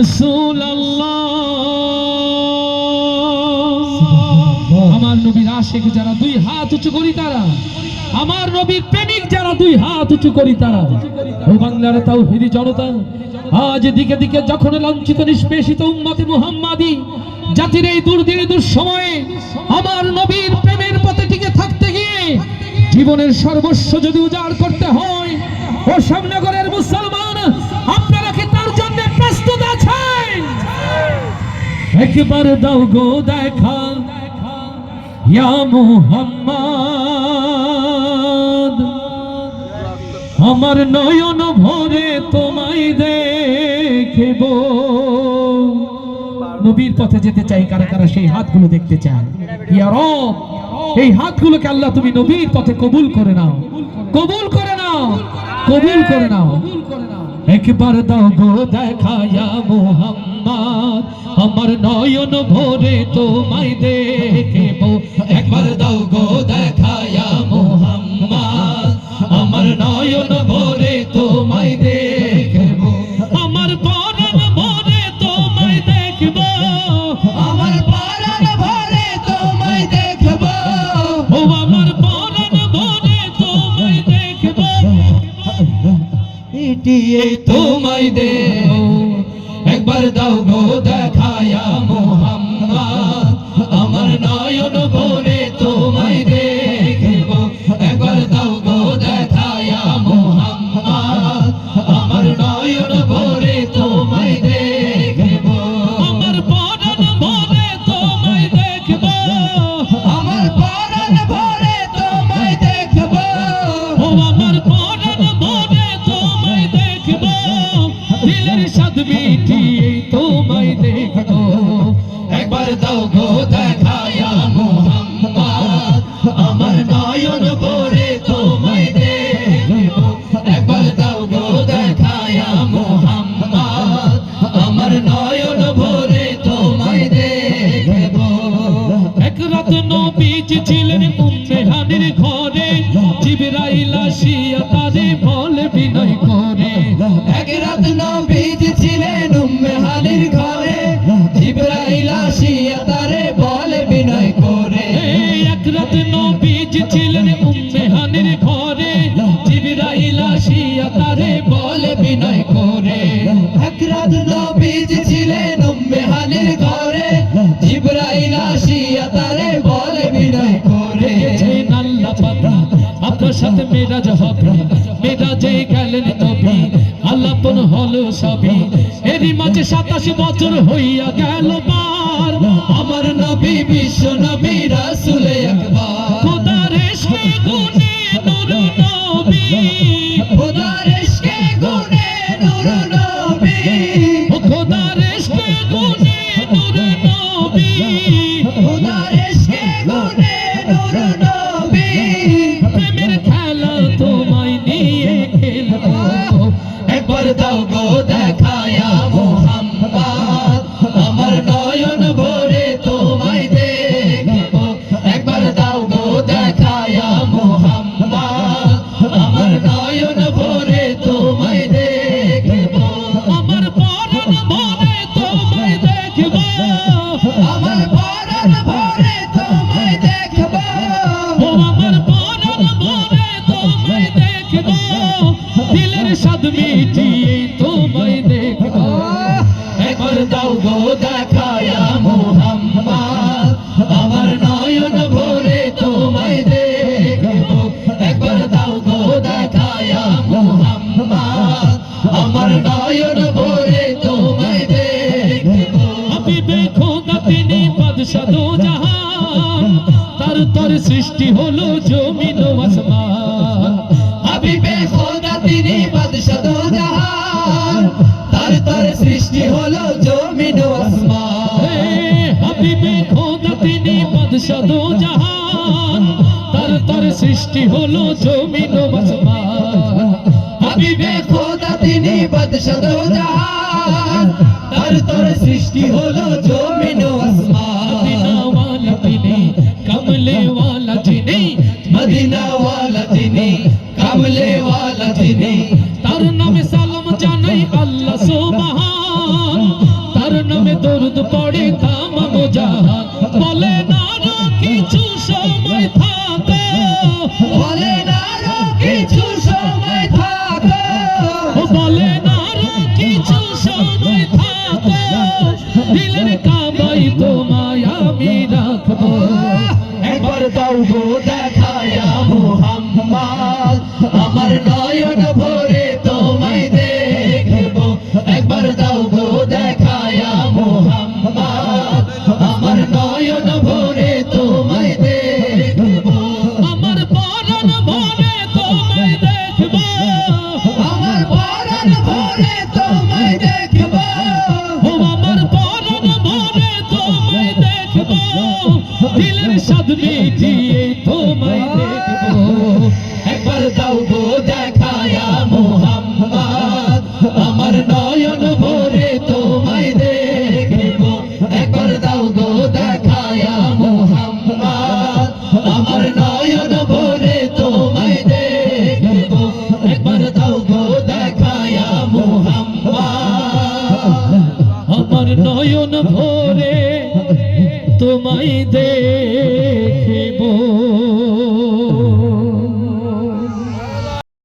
রাসূলুল্লাহ। আমার নবীর আশিক যারা দুই হাত উঁচু করি তারা, আমার নবীর প্রেমিক যারা দুই হাত উঁচু করি তারা। ও বাংলার তাওহীদি জনতা, আজ দিকে দিকে যখন লাঞ্ছিত নিষ্পেষিত উম্মতে মুহাম্মাদি জাতির এই দুর্দিনে দুঃসময়ে আমার নবীর প্রেমের পথে টিকে থাকতে গিয়ে জীবনের সর্বস্ব যদি উজাড় করতে হয়, ও শ্যামনগরের মুসলমান, আপনারা কি তার জন্য প্রস্তুত আছেন? একবার দাও গো দেখা ইয়া মুহাম্মদ, আমার নয়ন ভরে তোমায় দেখব। নবীর পথে যেতে চাই কারা কারা সেই হাতগুলো দেখতে চান? ইয়া রব, এই হাতগুলোকে আল্লাহ তুমি নবীর পথে কবুল করে নাও, কবুল করে নাও, কবুল করে নাও। একবার দাও গো দেখা ইয়া মুহাম্মদ, আমার নয়ন ভরে তোমায় দেখব। একবার দাও গো দেখা ইয়া মুহাম্মদ, আমার নয়ন ভরে তোমায় দেখব। আমার পরাণ ভরে তোমায় দেখব, আমার পরাণ ভরে তোমায় দেখব। ও আমার পরাণ ভরে তোমায় দেখব, এটিয়ে তোমায় দেব। একবার দাও গো দেখা ইয়া মুহাম্মদ, আমার নয়ন ভরে তোমায় দেখব। একবার দাও গো দেখা ইয়া মুহাম্মদ, আমার নয়ন ভরে তোমায় দেখব। আমার পরাণ ভরে তোমায় দেখব, আমার পরাণ ভরে তোমায় দেখব। ও আমার পরাণ ভরে তোমায় দেখব, দিলের স্বাদ মিটিয়ে তোমায় দেখব। একবার দাও গো দেখা ইয়া মুহাম্মদ, আমার নয়ন ভরে তোমায় দেখব। একবার দাও গো দেখা ইয়া মুহাম্মদ, আমার নয়ন ভরে তোমায় দেখব। এক রাত নবীজি ছিলেন উম্মে হানির ঘরে, জিবরাইল আসিয়া তারে বলে বিনয় করে। এক রাত নবীজি ছিলেন উম্মে হানির ঘরে, জিবরাইল আসিয়া তারে বলে বিনয় করে। এক রাত নবীজি ছিলেন উম্মে হানির ঘরে, জিবরাইল আসিয়া তারে বলে বিনয় করে। এক রাত নবীজি ছিলেন উম্মে হানির ঘরে, জিবরাইল আসিয়া তারে বলে বিনয় করে। আল্লাহ পাক আপনার সাথে মেরাজ হবে, মেরাজে গেলেন নবী, আলাপন হলো সবই। এরই মাঝে 27 বছর হইয়া গেল পার, আমার নবী বিশ্ব নবী রাসূল একবার। খোদার ইশকে গুনে নূর নবী, খোদার ইশকে গুনে নূর নবী, খোদার ইশকে গুনে নূর নবী, খোদার ইশকে গুনে নূর নবী। প্রেমের খেলা তোমায় নিয়ে খেলবো, একবার দাও গো দেখা ইয়া মুহাম্মদ, আমার নয়ন ভরে তোমায় দেখব। একবার দাও গো দেখা ইয়া মুহাম্মদ, আমার নয়ন ভরে তোমায় দেখব। আমার পরাণ ভরে তোমায় দেখব, আমার পরাণ ভরে তোমায় দেখব। ও আমার পরাণ ভরে তোমায় দেখব, দিলের স্বাদ মিটিয়ে তোমায় দেখব। একবার দাও গো দেখা ইয়া মুহাম্মদ, আমার নয়ন ভরে তোমায় দেখব। একবার দাও গো দেখা ইয়া মুহাম্মদ, আমার নয়ন ভরে তোমায় দেখব। হাবিবে খোদা তিনি বাদশা দো জাহান, তার তর সৃষ্টি হলো জমিন ও আসমান। হাবিবে খোদা তিনি বাদশা দো জাহান, তার তর সৃষ্টি হলো জমিন ও আসমান। হাবিবে খোদা তিনি বাদশা দো জাহান, তার তর সৃষ্টি হলো জমিন ও আসমান। হাবিবে খোদা তিনি বাদশা দো জাহান, তার তর সৃষ্টি হলো জমিন ও আসমান। মদিনা ওয়ালা তিনি, কমলে ওয়ালা তিনি, মদিনা ওয়ালা তিনি, কমলে ওয়ালা তিনি। তার নামে সালাম জানাই আল্লাহ সুবহান, পরাণ ভরে তোমায় দেখব ও আমার পরাণ ভরে তোমায় দেখব দিলের স্বাদ মিটিয়ে তোমায় দেখব একবার দাও গো দেখায়া মোহাম্মদ আমার নয়ন ভরে তোমায় দেখব একবার দাও গো দেখায়া মোহাম্মদ আমার নয়ন ভরে তোমায় দেখব একবার দাও গো দেখায়া মোহাম্মদ আমার নয়ন ভরে তোমায় দেখিব।